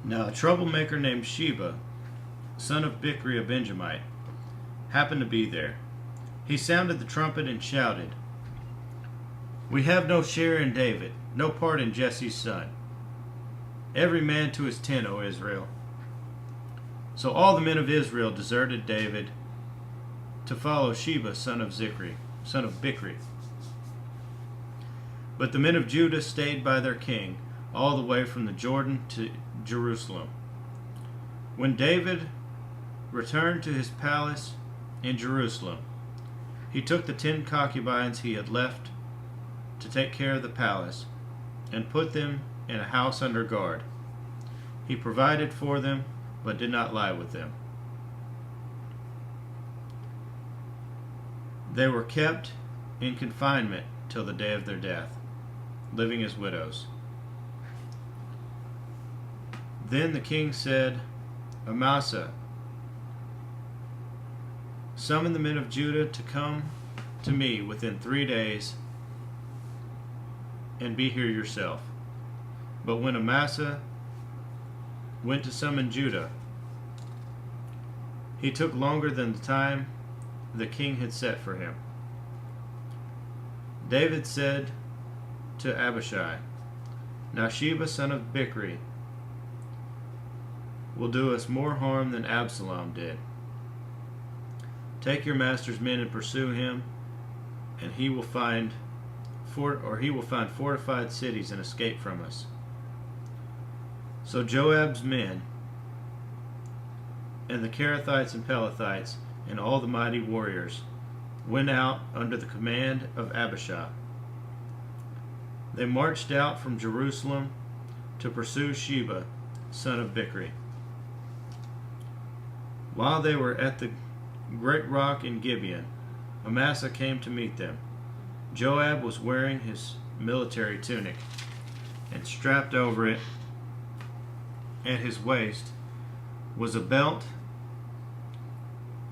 Now a troublemaker named Sheba, son of Bichri a Benjamite, happened to be there. He sounded the trumpet and shouted, "We have no share in David, no part in Jesse's son. Every man to his tent, O Israel." So all the men of Israel deserted David to follow Sheba, son of Bichri. But the men of Judah stayed by their king all the way from the Jordan to Jerusalem. When David returned to his palace in Jerusalem, he took the 10 concubines he had left to take care of the palace and put them in a house under guard. He provided for them, but did not lie with them. They were kept in confinement till the day of their death, living as widows. Then the king said, "Amasa, summon the men of Judah to come to me within 3 days, and be here yourself." But when Amasa went to summon Judah, he took longer than the time the king had set for him. David said to Abishai, "Now Sheba, son of Bichri, will do us more harm than Absalom did. Take your master's men and pursue him, and he will find fortified cities and escape from us." So Joab's men and the Kerethites and Pelethites and all the mighty warriors went out under the command of Abishai. They marched out from Jerusalem to pursue Sheba, son of Bichri. While they were at the great rock in Gibeon, Amasa came to meet them. Joab was wearing his military tunic, and strapped over it at his waist was a belt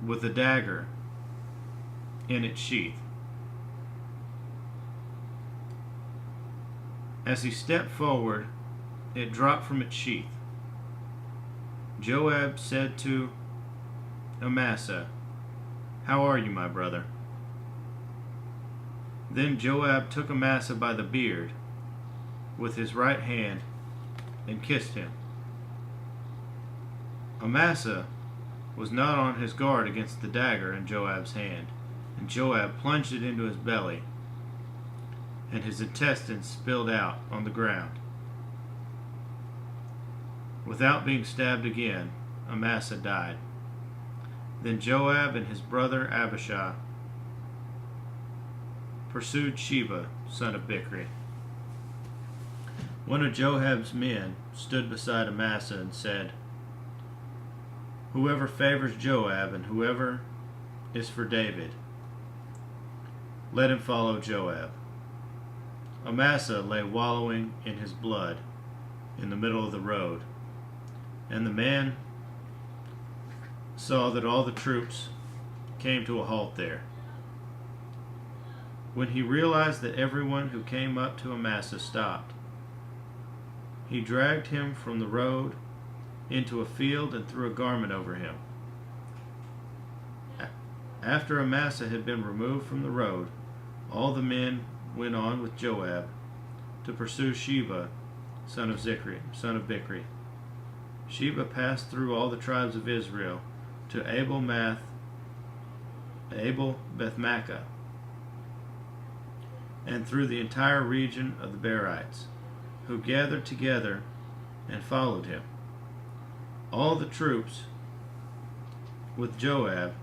with a dagger in its sheath. As he stepped forward, it dropped from its sheath. Joab said to Amasa, "How are you, my brother?" Then Joab took Amasa by the beard with his right hand and kissed him. Amasa was not on his guard against the dagger in Joab's hand, and Joab plunged it into his belly, and his intestines spilled out on the ground. Without being stabbed again, Amasa died. Then Joab and his brother Abishai pursued Sheba, son of Bichri. One of Joab's men stood beside Amasa and said, "Whoever favors Joab and whoever is for David, let him follow Joab." Amasa lay wallowing in his blood in the middle of the road, and the man saw that all the troops came to a halt there. When he realized that everyone who came up to Amasa stopped, he dragged him from the road into a field and threw a garment over him. After Amasa had been removed from the road, all the men went on with Joab to pursue Sheba, son of Bichri. Sheba passed through all the tribes of Israel to Abel-Beth-Maachah, and through the entire region of the Berites, who gathered together and followed him. All the troops with Joab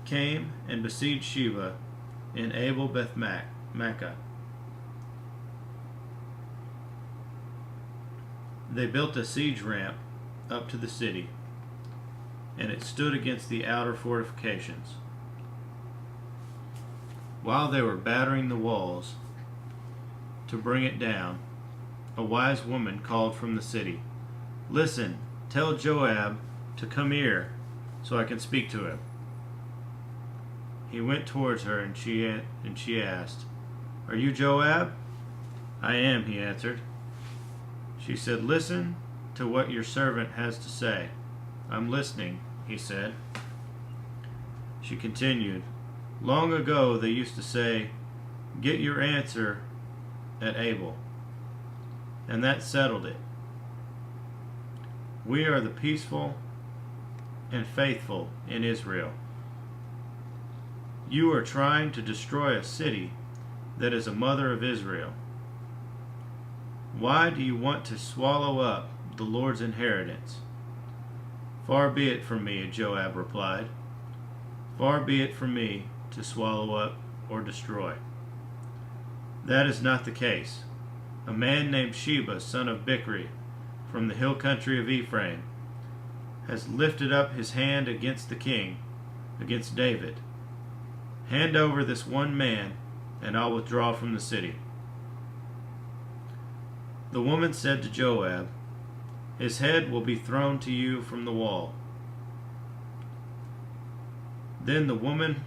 came and besieged Sheba in Abel-Beth-Maachah. They built a siege ramp up to the city, and it stood against the outer fortifications. While they were battering the walls to bring it down, a wise woman called from the city, "Listen, tell Joab to come here so I can speak to him." He went towards her, and she asked, "Are you Joab?" "I am," he answered. She said, "Listen to what your servant has to say." "I'm listening," he said. She continued, "Long ago they used to say, 'Get your answer at Abel,' and that settled it. We are the peaceful and faithful in Israel. You are trying to destroy a city that is a mother of Israel. Why do you want to swallow up the Lord's inheritance?" "Far be it from me," Joab replied. "Far be it from me to swallow up or destroy. That is not the case. A man named Sheba, son of Bichri, from the hill country of Ephraim, has lifted up his hand against the king, against David. Hand over this one man, and I'll withdraw from the city." The woman said to Joab, "His head will be thrown to you from the wall." Then the woman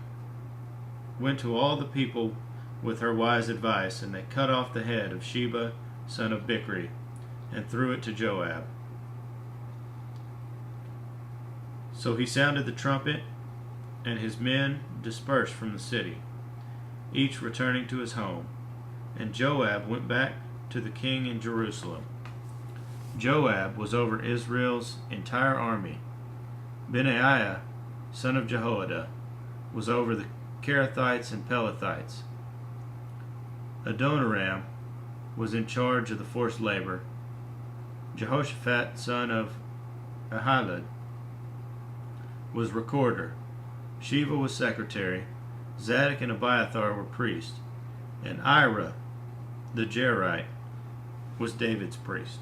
went to all the people with her wise advice, and they cut off the head of Sheba, son of Bichri, and threw it to Joab. So he sounded the trumpet, and his men dispersed from the city, each returning to his home. And Joab went back to the king in Jerusalem. Joab was over Israel's entire army. Benaiah, son of Jehoiada, was over the Kerethites and Pelethites. Adoniram was in charge of the forced labor. Jehoshaphat, son of Ahilud, was recorder. Sheva was secretary. Zadok and Abiathar were priests. And Ira, the Jerite, was David's priest.